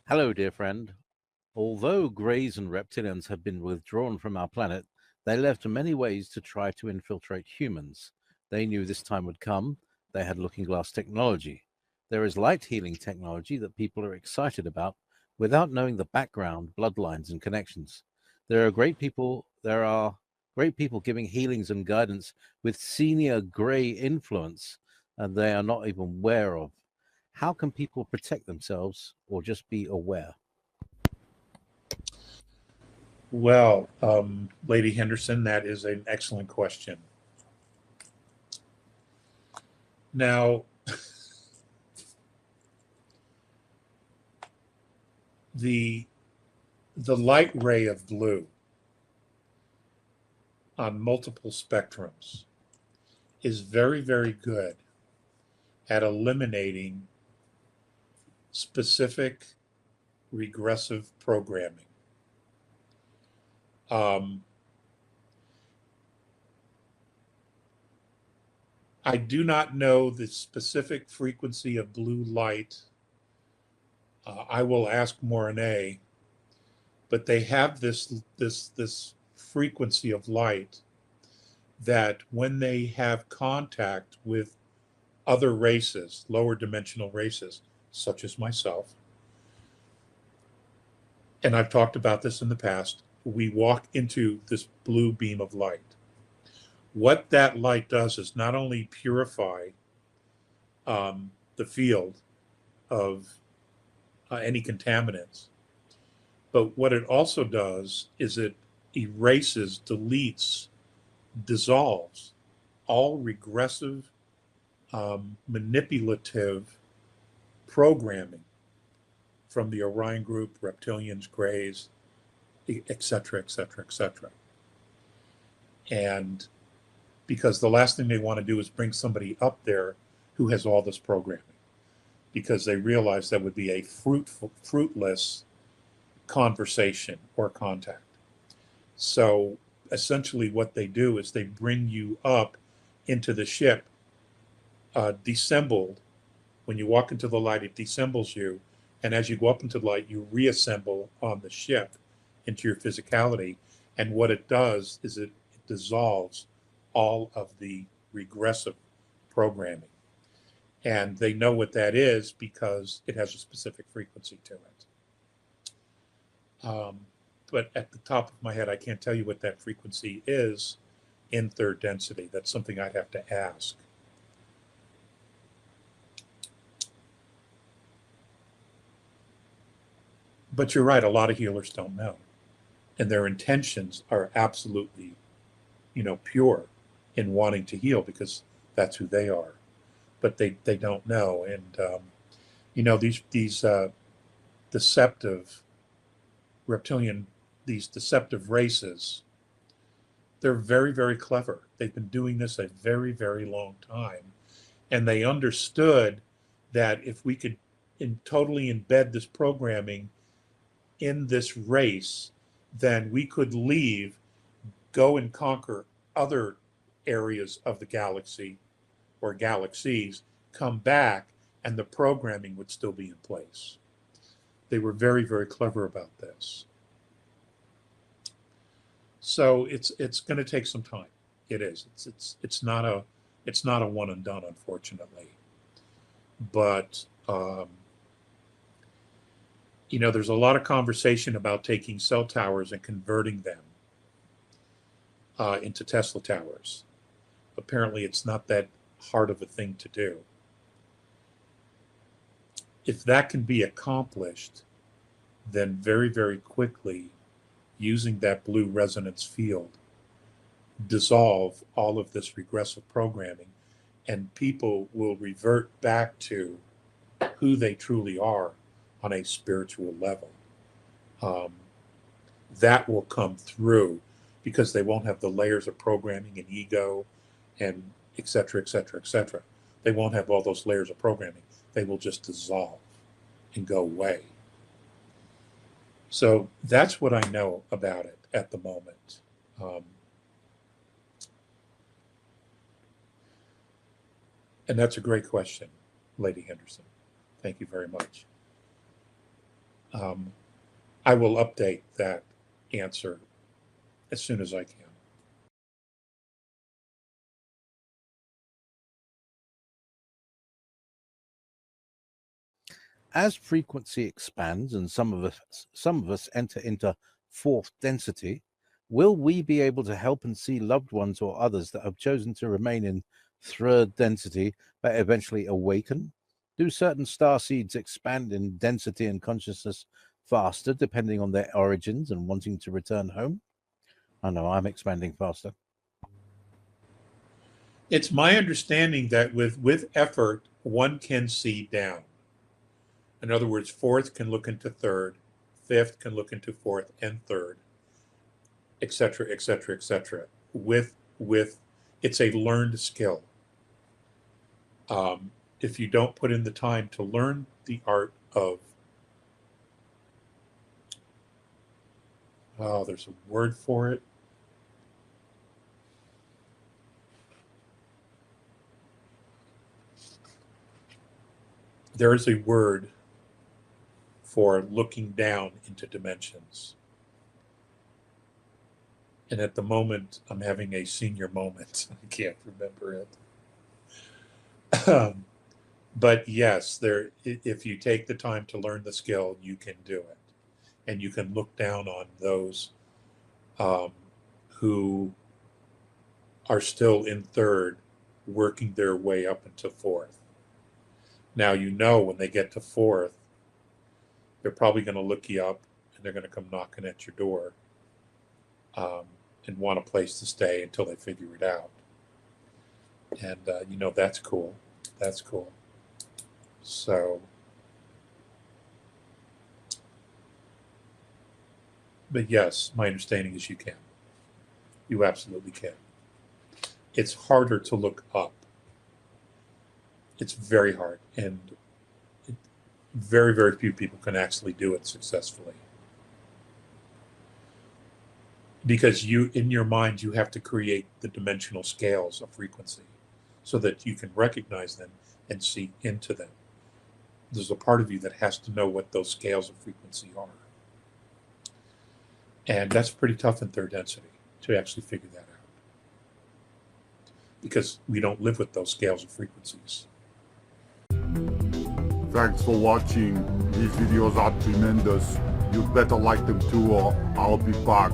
Hello, dear friend. Although greys and reptilians have been withdrawn from our planet, they left many ways to try to infiltrate humans. They knew this time would come. They had looking glass technology. There is light healing technology that people are excited about without knowing the background, bloodlines, and connections. There are great people giving healings and guidance with senior grey influence, and they are not even aware of. How can people protect themselves or just be aware? Well, Lady Henderson, that is an excellent question. Now, the the light ray of blue on multiple spectrums is very, very good at eliminating specific regressive programming. Um, I do not know the specific frequency of blue light. I will ask Mornay, but they have this frequency of light that when they have contact with other races, lower dimensional races, such as myself, and I've talked about this in the past, we walk into this blue beam of light. What that light does is not only purify the field of any contaminants, but what it also does is it erases, deletes, dissolves all regressive, manipulative programming from the Orion group, reptilians, grays, et cetera, et cetera, et cetera. And because the last thing they want to do is bring somebody up there who has all this programming, because they realize that would be a fruitless conversation or contact. So essentially, what they do is they bring you up into the ship, dissembled. When you walk into the light, it dissembles you. And as you go up into the light, you reassemble on the ship into your physicality. And what it does is it dissolves all of the regressive programming. And they know what that is because it has a specific frequency to it. But at the top of my head, I can't tell you what that frequency is in third density. That's something I'd have to ask. But you're right, a lot of healers don't know. And their intentions are absolutely, pure in wanting to heal because that's who they are. But they don't know. And, these deceptive reptilian, these deceptive races, they're very, very clever. They've been doing this a very, very long time. And they understood that if we could totally embed this programming in this race, then we could leave, go and conquer other areas of the galaxy or galaxies, come back, and the programming would still be in place. They were very, very clever about this. So it's going to take some time. It is. It's not a one and done, unfortunately. But there's a lot of conversation about taking cell towers and converting them into Tesla towers. Apparently, it's not that hard of a thing to do. If that can be accomplished, then very, very quickly, using that blue resonance field, dissolve all of this regressive programming, and people will revert back to who they truly are on a spiritual level. Um, that will come through because they won't have the layers of programming and ego and et cetera, et cetera, et cetera. They won't have all those layers of programming. They will just dissolve and go away. So that's what I know about it at the moment. Um, and that's a great question, Lady Henderson. Thank you very much. I will update that answer as soon as I can. As frequency expands and some of us enter into fourth density, will we be able to help and see loved ones or others that have chosen to remain in third density but eventually awaken? Do certain star seeds expand in density and consciousness faster depending on their origins and wanting to return home? I know I'm expanding faster. It's my understanding that with effort, one can see down. In other words, fourth can look into third, fifth can look into fourth and third, etc., etc., etc. With it's a learned skill. If you don't put in the time to learn the art of, there's a word for it. There is a word for looking down into dimensions. And at the moment, I'm having a senior moment. I can't remember it. But yes, if you take the time to learn the skill, you can do it. And you can look down on those who are still in third, working their way up into fourth. Now, when they get to fourth, they're probably going to look you up and they're going to come knocking at your door and want a place to stay until they figure it out. And, that's cool. That's cool. So, but yes, my understanding is you can. You absolutely can. It's harder to look up. It's very hard. And very, very few people can actually do it successfully. Because in your mind, you have to create the dimensional scales of frequency so that you can recognize them and see into them. There's a part of you that has to know what those scales of frequency are. And that's pretty tough in third density to actually figure that out. Because we don't live with those scales of frequencies. Thanks for watching. These videos are tremendous. You'd better like them too, or I'll be back.